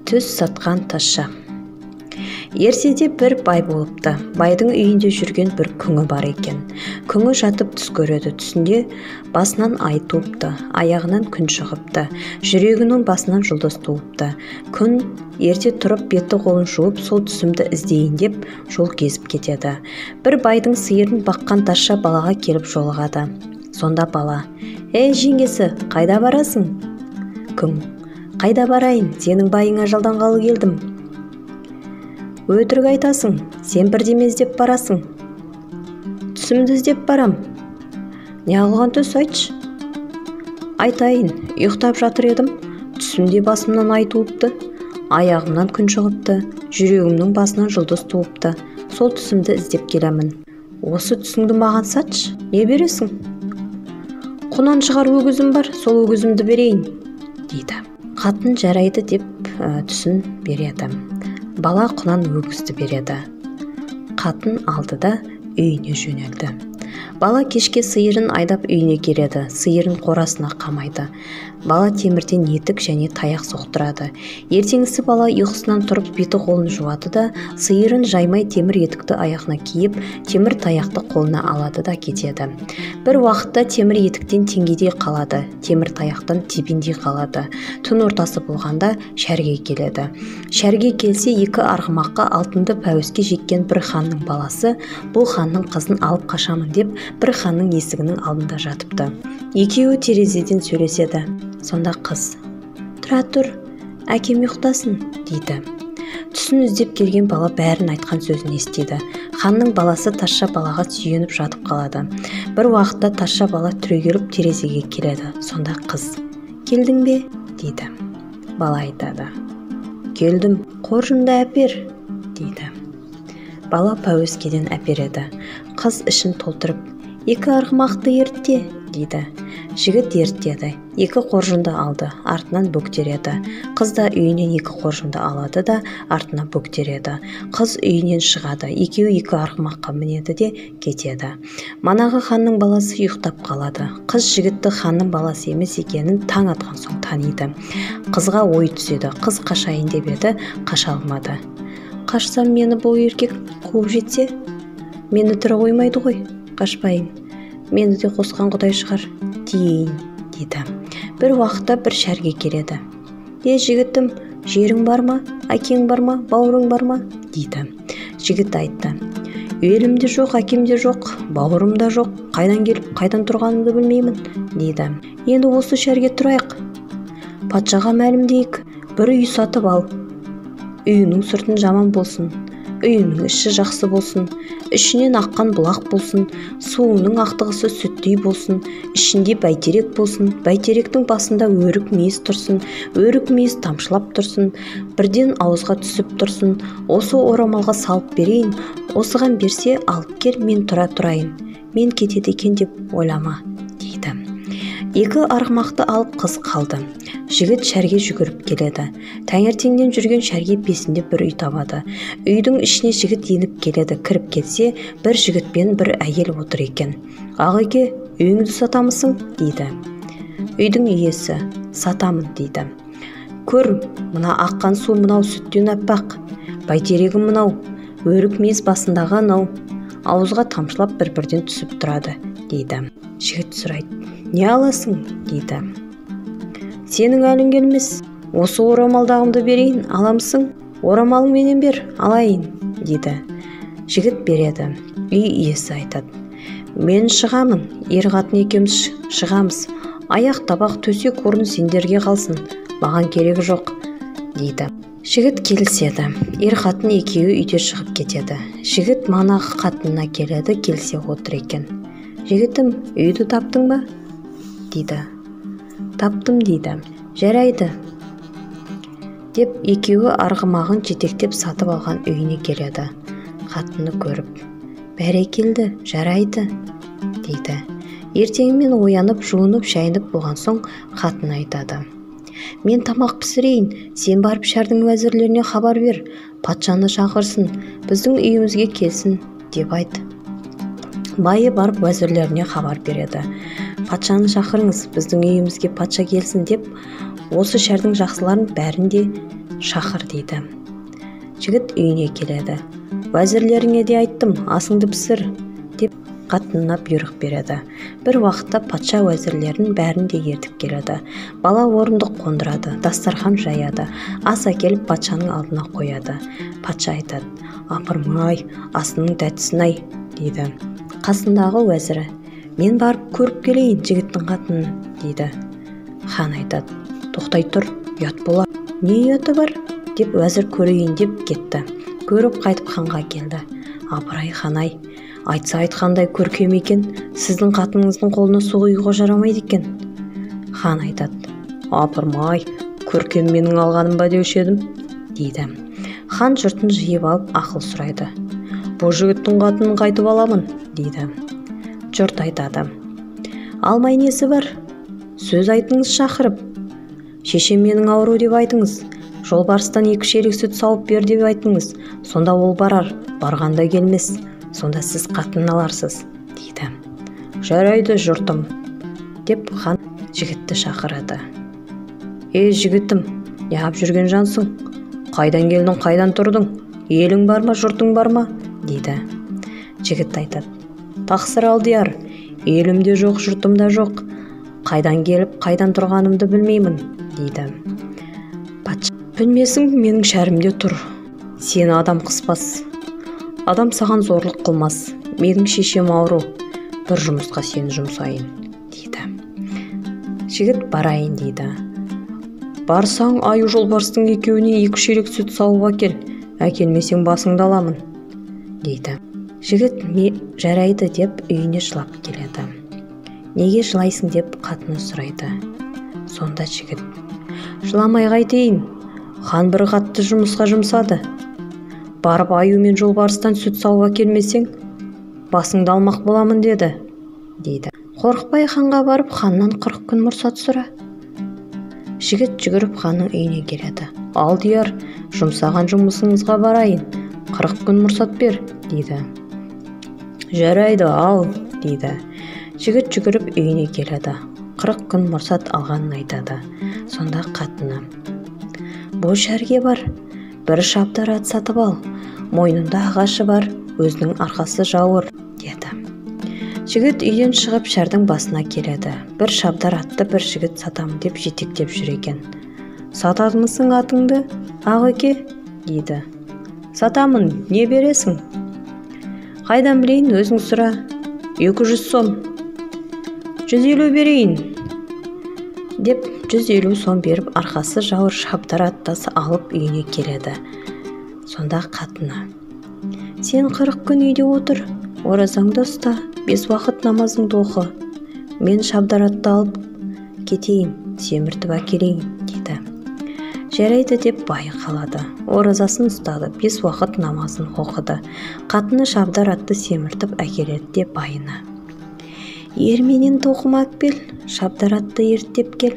Түс сатқан тазша. Ертеде бір бай болыпты. Байдың үйінде жүрген бір күңі бар екен. Күңі жатып түс көреді. Түсінде басынан ай туыпты, аяғынан күн шығыпты, жүрегінің басынан жұлдыз туыпты. Күн ерте тұрып беті қолын жуып, сол түсімді іздейін деп жол кезіп кетеді. Bir байдың сиырын баққан тазша балаға келіп жолығады. Сонда бала: "Ей жеңгесі, қайда барасың?" Күң: "Қайда барайын, сенің байыңа жалданғалы келдім." "Өтірік айтасың, сен бірдеме іздеп барасың." "Түсімді іздеп барам." "Не қылған түс, айтшы." "Айтайын, ұйықтап жатыр едім, түсімде басымнан ай туыпты, аяғымнан күн шығыпты, жүрегімнің басынан жұлдыз туыпты, сол түсімді іздеп келемін." "Осы түсіңді маған сатшы, не бересің?" "Құнан шығар өгізім бар, сол өгізімді берейін," дейді. Қатын жарайды деп түсін береді. Бала құнан өгізді береді. Қатын алды да үйіне жөнелді. Бала кешке сиырын айдап үйіне келеді. Сиырын қорасына қамайды. Бала темірден етік және таяқ соқтырады. Ертеңгісі бала ұйқысынан тұрып беті қолын жуады да, сиырын жаймай темір етікті аяғына киіп, темір таяқты қолына алады да кетеді. Bir уақытта темір етіктен теңгедей қалады, темір таяқтан тебендей қалады. Түн ортасы болғанда шәрге келеді. Шәрге келсе, екі арғымаққа алтынды пәуеске жеккен бір ханның баласы, бұл ханның қызын алып қашамын деп, бір ханның есігінің алдында жатыпты. Екеуі терезеден сөйлеседі. Сонда қыз: "Тұра тұр, әкем ұйықтасын," дейді. Түсін іздеп келген бала бәрін айтқан сөзін естиді. Ханның баласы тазша балаға сүйеніп жатып қалады. Bir уақытта тазша бала түрегеліп терезеге келеді. Сонда қыз: "Келдің бе?" дейді. Бала айтады: "Келдім, қоржынды әпер," дейді. Бала пәуескеден әпереді. Қыз ішін толтырып: "Екі арғымақты ертте," дейді. Жігіт ертеді. Екі қоржынды алды, артынан бөктереді. Қыз да үйінен екі қоржынды алады да, артына бөктереді. Қыз үйінен шығады. Екеуі екі арғымаққа мінеді де кетеді. Манағы ханның баласы ұйықтап қалады. Қыз жігітті ханның баласы емес екенін таң атқан соң таниды. Қызға ой түседі. Қыз қашайын деп еді, қаша алмады. "Қашсам мені бұл еркек қуып жетсе, мені тірі қоймайды ғой, қашпайын. Мені де қосқан құдай шығар, тиейін," дейді. Bir уақытта бір шәрге келеді. "Е жігітім, жерің бар ма, әкең бар ма, бауырың бар ма?" дейді. Жігіт айтты: "Елімде жоқ, әкемде жоқ, бауырымда жоқ, қайдан келіп, қайдан тұрғанымды білмеймін," дейді. "Енді осы шәрге тұрайық. Патшаға мәлімдейік, бір үй сатып ал. Үйінің сыртын жаман болсын, үйінің іші жақсы болсын, ішінен аққан бұлақ болсын, суының ақтығысы сүттей болсын, ішінде бәйтерек болсын, бәйтеректің басында өрік мейіз тұрсын, өрік мейіз тамшылап тұрсын, бірден ауызға түсіп тұрсын, осы орамалға салып берейін, осыған берсе алып кел, мен тұра тұрайын, мен кетеді екен деп ойлама," дейді. Екі арғымақты алып қыз қалды. Жігіт шәрге жүгіріп келеді. Таңертеңнен жүрген шәрге бесінде бір үй табады. Үйдің ішіне жігіт еніп келеді. Кіріп келсе, бір жігіт пен бір әйел отыр екен. "Ағеке, үйіңді сатамысың?" дейді. Үйдің иесі: "Сатамын," дейді. "Көр, мына аққан су мынау сүттен аппақ, бәйтерегім мынау, өрік мейіз басындағы анау, ауызға тамшылап бір-бірден түсіп тұрады," дейді. Жігіт сұрайды: "Не аласың?" дейді. "Сенің әлің келмес, осы орамалдағымды берейін, аламысың? Орамалың менен бер, алайын," дейді. Жігіт береді. Үй иесі айтады: "Мен шығамын, ер қатын екеуміз шығамыз. Аяқ табақ төсек орын сендерге қалсын, маған керегі жоқ," дейді. Жігіт келіседі. Ер қатын екеуі үйде шығып кетеді. Жігіт манағы қатынына келеді, келсе отыр екен. "Жігітім, үйді таптың ба?" дейді. "Таптым," дейді. "Жарайды," деп екеуі арғымағын жетектеп сатып алған үйіне келеді. Қатыны көріп: "Бәрекелді, жарайды," дейді. Ертеңмен оянып, жуынып, шайынып болған соң қатын айтады: "Мен тамақ пісірейін, сен барып шәрдің уәзірлеріне хабар бер, патшаны шақырсын, біздің үйімізге келсін," деп айт. Байы барып уәзірлеріне хабар береді. "Патшаны шақырыңыз, біздің үйімізге патша келсін," деп осы шәрдің жақсыларын бәрін де шақыр дейді. Жігіт үйіне келеді. Уәзірлеріңе де айттым, асыңды пісір деп қатынына бұйрық береді. Бір уақытта патша уәзірлерін бәрін де ертіп келеді. Бала орындық қондырады, дастархан жаяды, ас әкеліп патшаның алдына қояды. Патша айтады: апырмай, асының тәттісін-ай дейді. Қасындағы уәзірі: мен барып көріп келейін жігіттің қатынын дейді. Хан айтады: тоқтай тұр, ұят болар. Не ұяты бар деп уәзір көрейін деп кетті. Көріп қайтып ханға келді. Апырай хан-ай, айтса айтқандай көркем екен, сіздің қатыныңыздың қолына су құюға жарамайды екен. Хан айтады: апырмай, көркем менің алғаным ба деуші едім дейді. Хан жұртын жиып алып ақыл сұрайды. Бұл жігіттің қатынын қайтып аламын дейді. Жұрт айтады: алмай несі бар? Сөз айтыңыз шақырып. Шешем менің ауру деп айтыңыз. Жолбарыстан 2 шелек сүт сауып бер деп айтыңыз. Сонда ол барар, барғанда келмес. Сонда сіз қатын аларсыз дейді. Жарайды жұртым деп хан жігітті шақырады. Жігітім, неғып жүрген жансың? Қайдан келдің, қайдан тұрдың? Елің бар ма, жұртың бар ма дейді. Жігіт айтады: тақсыр алдияр, елімде жоқ, жұртымда жоқ. Қайдан келіп, қайдан тұрғанымды білмеймін дейді. Патша: білмесің, менің шәрімде тұр. Сені адам қыспас. Адам саған зорлық қылмас. Менің шешем ауру. Бір жұмысқа сені жұмсайын дейді. Жігіт барайын дейді. Барсаң, аю жолбарыстың екеуіне 2 шелек сүт сауып әкел. Әкелмесең басыңды аламын дейді. Жігіт жарайды деп үйіне жылап келеді. Неге жылайсың деп қатыны сұрайды. Сонда жігіт: жыламай қайтейін. Хан бір қатты жұмысқа жұмсады. Барып аю мен жолбарыстан сүт сауып әкелмесең, басыңды алмақ боламын деді дейді. Қорықпай ханға барып, ханнан 40 күн мұрсат сұра. Жігіт жүгіріп ханның үйіне келеді. Алдияр, жұмсаған жұмысыңызға барайын, 40 күн мұрсат бер дейді. Жарайды, ал дейді. Жігіт жүгіріп үйіне келеді. 40 күн мұрсат алғанын айтады. Сонда қатыны: бұл шәрге бар, бір шабдар ат сатып ал, мойнында ағашы бар, өзінің арқасы жауыр деді. Жігіт үйден шығып шәрдің басына келеді. Бір шабдар атты бір жігіт сатамын деп жетектеп жүр екен. Сатармысың атыңды, ағеке дейді. Сатамын, не бересің? Қайдан білейін, өзің сұра. 200 сом. 150 берейін деп 150 сом беріп, арқасы жауыр шабдар аттасы алып үйіне келеді. Сонда қатыны: сен 40 күн үйде отыр, оразаңды ұста, 5 уақыт намазыңды оқы. Мен шабдар атты алып кетейін, семіртіп әкелейін дейді. Жарайды деп байы қалады. Оразасын ұстады, 5 уақыт намазын оқыды. Қатыны шабдар атты семіртіп әкеледі деп байына: ерменен тоқыма әкпел, шабдар атты ерттеп кел.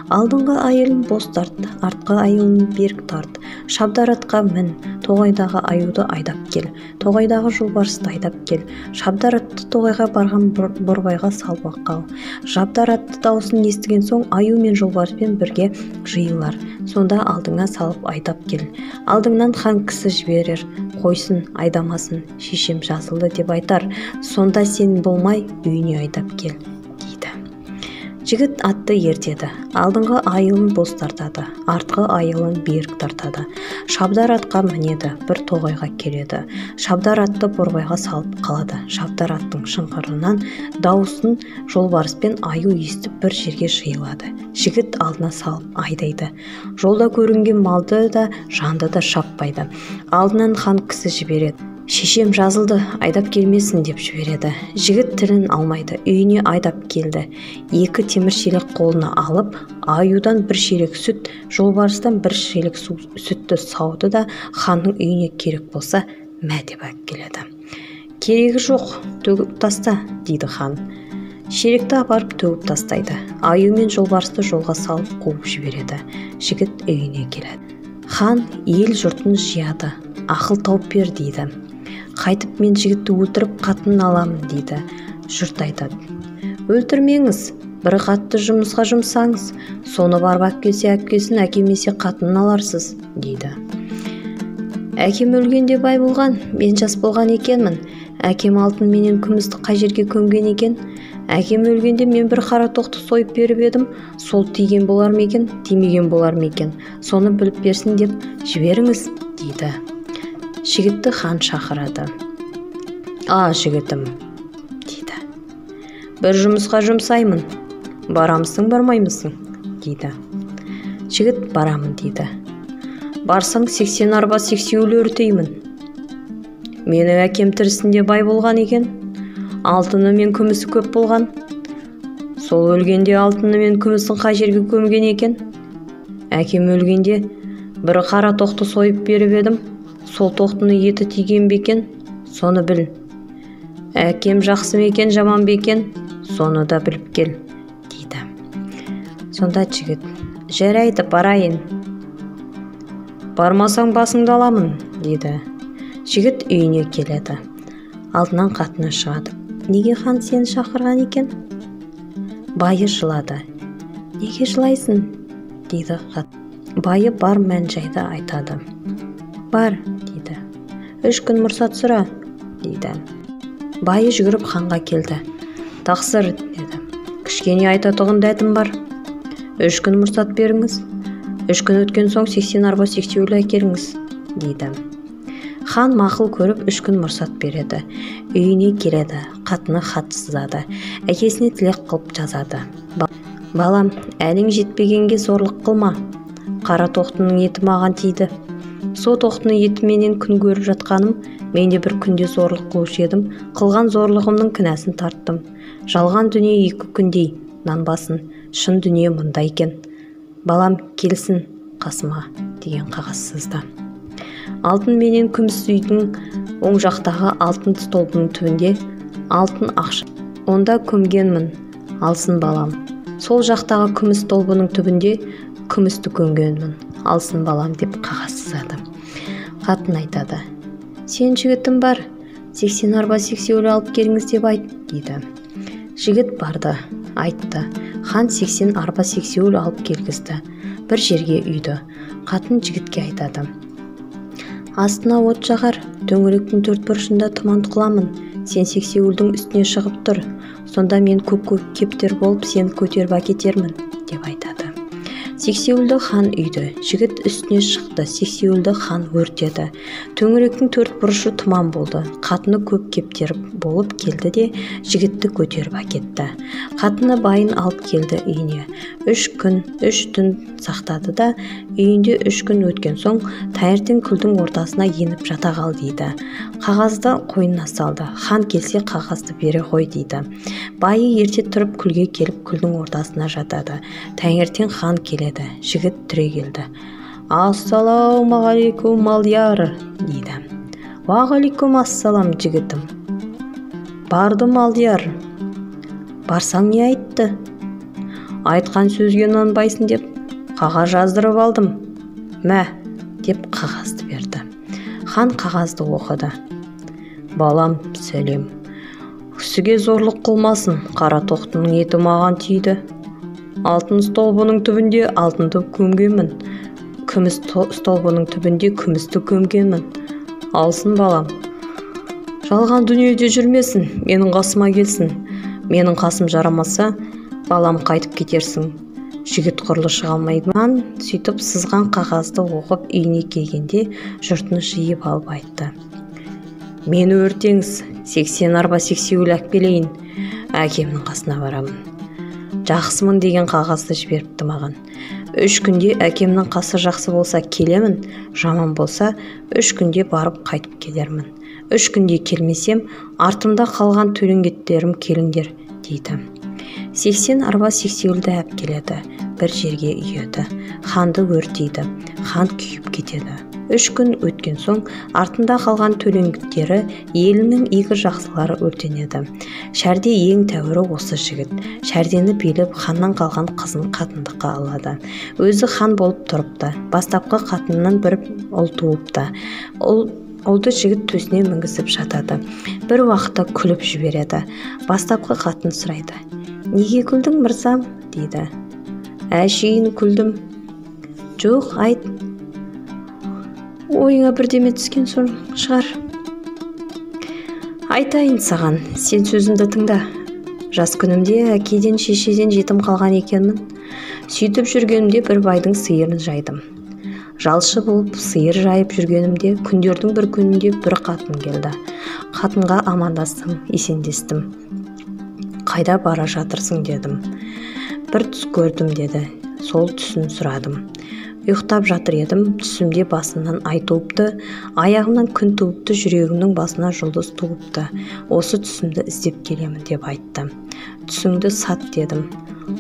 Алдыңғы айылын бос тарт, артқы айылын берік тарт. Шабдар атқа мін, тоғайдағы аюды айдап кел. Тоғайдағы жолбарысты айдап кел. Шабдар атты тоғайға барған борбайға салып қал. Шабдар атты дауысын естіген соң аю мен жолбарыспен бірге жиылар. Сонда алдыңа салып айдап кел. Алдыңнан хан кісі жіберер, қойсын, айдамасын, шешем жазылды деп айтар. Сонда сен болмай үйіне айдап кел дейді. Жігіт атты ертеді. Алдыңғы айылын бос тартады, артқы айылын берік тартады. Шабдар атқа мінеді, бір тоғайға келеді. Шабдар атты борбайға салып қалады. Шабдар аттың шыңғырынан дауысын жолбарыспен аю естіп бір жерге жиылады. Жігіт алдына салып айдайды. Жолда көрінген малды да, жанды да шаппайды. Алдынан хан кісі жібереді. Шешем жазылды, айдап келмесін деп жібереді. Жігіт тілін алмайды, үйіне айдап келді. 2 темір шелек қолына алып, аюдан 1 шелек сүт, жолбарыстан 1 шелек сүтті сауды да ханның үйіне керек болса мә деп әкеледі. Керегі жоқ, төгіп таста дейді хан. Шелекті апарып төгіп тастайды. Аю мен жолбарысты жолға салып қуып жібереді. Жігіт үйіне келеді. Хан ел жұртын жияды. Ақыл тауып бер дейді. Қайтып мен жігітті өлтіріп қатын аламын дейді. Жұрт айтады: өлтірмеңіз, бір қатты жұмысқа жұмсаңыз, соны барып әпкелсе әпкесін, әкемесе қатынын аларсыз, дейді. Әкем өлгенде бай болған, мен жас болған екенмін. Әкем алтын менен күмісті қай жерге көмген екен? Әкем өлгенде мен бір қара тоқты сойып беріп едім, сол тиген болар ма екен, тимеген болар ма екен? Соны біліп берсін деп жіберіңіз, дейді. Жігітті хан шақырады. Жігітім, дейді. Бір жұмысқа жұмсаймын. Барамысың, бармаймысың, дейді. Жігіт барамын, дейді. Барсаң 80 арба сексеуіл өртеймін. Менің әкем тірісінде бай болған екен. Алтыны мен күмісі көп болған. Сол өлгенде алтыны мен күмісін қай жерге көмген екен? Әкем өлгенде бір қара тоқты сойып беріп едім. Сол тоқтыны еті тиген бекен, соны біл. Әкем жақсы мекен, жаман бекен, соны да біліп кел, дейді. Сонда жігіт, жарайды, барайын. Бармасаң басыңды аламын, дейді. Жігіт үйіне келеді. Алдынан қатыны шығады. Неге хан сені шақырған екен? Байы жылады. Неге жылайсың, дейді қат. Байы бар мән-жайды айтады. Бар, дейді. 3 күн мұрсат сұра, дейді. Байы жүгіріп ханға келді. Тақсыр, деді. Кішкене айтатұғын дәтім бар. 3 күн мұрсат беріңіз. 3 күн өткен соң 80 арба сексеуіл әкеліңіз, дейді. Хан мақұл көріп 3 күн мұрсат береді. Үйіне келеді, қатыны хат сызады. Әкесіне тілек қылып жазады. Балам, әлің жетпегенге зорлық қылма. Қара тоқтының еті маған тиді. Со тоқтының еті менен күн көріп жатқаным, мен де бір күнде зорлық қылушы едім. Қылған зорлығымның кінәсін тарттым. Жалған дүние 2 күндей нанбасын, шын дүние мұнда екен. Балам, келсін қасыма, деген қағаз сызды. Алтын менен күміс үйдің оң жақтағы алтын столбының түбінде алтын ақша. Онда көмгенмін, алсын балам. Сол жақтағы күміс столбының түбінде күмісті көмгенмін, алсын балам, деп қағаз сызады. Қатын айтады. Сен жігітім бар, 80 арба сексеуіл алып келіңіз деп айт, дейді. Жігіт барды, айтты. Хан 80 арба сексеуіл алып келгізді. Бір жерге үйді. Қатын жігітке айтады. Астына от жағар, төңіректің 4 бұрышында тұман қыламын. Сен сексеуілдің үстіне шығып тұр. Сонда мен көп кептер болып сені көтеріп әкетермін, деп айтады. Сексеуілді хан үйді. Жігіт үстіне шықты. Сексеуілді хан өртеді. Төңіректің 4 бұрышы тұман болды. Қатыны көп кептер болып келді де жігітті көтеріп әкетті. Қатыны байын алып келді үйіне. 3 күн, 3 түн сақтады да, үйінде 3 күн өткен соң таңертең күлдің ортасына еніп жата қал, дейді. Қағазды қойнына салды. Хан келсе қағазды бере қой, дейді. Байы ерте тұрып күлге келіп күлдің ортасына жатады. Таңертең хан келеді. Жігіт түрегелді. Ассалаумағалейкум алдияр, дейді. Уағалейкум ассалам, жігітім. Бардым алдияр. Барсаң не айтты? Айтқан сөзге нанбайсың деп қағаз жаздырып алдым. Мә, деп қағазды берді. Хан қағазды оқыды. Балам, сәлем. Кісіге зорлық қылмасын, қара тоқтының еті маған тиді. Алтын столбының түбінде алтынды көмгенмін. Күміс столбының түбінде күмісті көмгенмін. Алсын балам. Жалған дүниеде жүрмесін, менің қасыма келсін. Менің қасым жарамаса, балам қайтып кетерсің. Жігіт құрлы шыға алмайды. Хан сөйтіп сызған қағазды оқып үйіне келгенде жұртыны жиып алып айтты. Мені өртеңіз, 80 арба сексеуіл әкелейін. Әкемнің қасына барамын. Жақсымын деген қағазды жіберіпті маған. 3 күнде әкемнің қасы жақсы болса келемін, жаман болса 3 күнде барып қайтып келермін. 3 күнде келмесем, артымда қалған төлеңгеттерім келіңдер, дейді. 80 арба сексеуілді әпкеледі. Бір жерге үйеді. Ханды өртейді. Хан күйіп кетеді. 3 күн өткен соң артында қалған төлеңгіттері елінің игі жақсылары өртенеді. Шәрде ең тәуірі осы жігіт. Шәрдені билеп ханнан қалған қызын қатындыққа алады. Өзі хан болып тұрыпты. Бастапқы қатынынан бір ұл туыпты. Ұлды жігіт төсіне мінгізіп жатады. Бір уақытта күліп жібереді. Бастапқы қатын сұрайды. Неге күлдің, мырзам? Дейді. Әшейін күлдім. Жоқ, айт. Ойыңа бірдеме түскен соң шығар. Айтайын саған, сен сөзімді тыңда. Жас күнімде әкеден, шешеден жетім қалған екенмін. Сөйтіп жүргенімде бір байдың сиырын жайдым. Жалшы болып сиыр жайып жүргенімде күндердің бір күнінде бір қатын келді. Қатынға амандастым, есендестім. Қайда бара жатырсың дедім. Бір түс көрдім деді. Сол түсін сұрадым. Ұйықтап жатыр едім, түсімде басымнан ай туыпты, аяғымнан күн туыпты, жүрегімнің басына жұлдыз туыпты. Осы түсімді іздеп келемін деп айтты. Түсіңді сат дедім.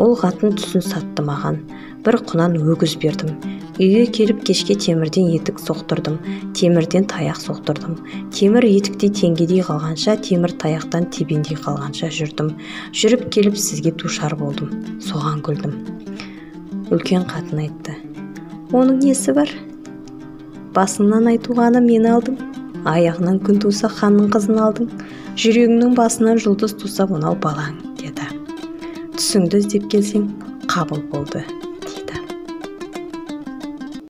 Ол қатын түсін сатты маған. Бір құнан өгіз бердім. Үйге келіп кешке темірден етік соқтырдым, темірден таяқ соқтырдым. Темір етіктей теңгедей қалғанша, темір таяқтан тебендей қалғанша жүрдім. Жүріп келіп сізге душар болдым. Соған күлдім. Үлкен қатын айтты. Оның несі бар? Басыңнан айтуғаны мен алдың. Аяғынан күн туса ханның қызын алдың. Жүрегіңнің басынан жұлдыз туса мынау балаң, деді. Түсіңді іздеп келсең, қабыл болды.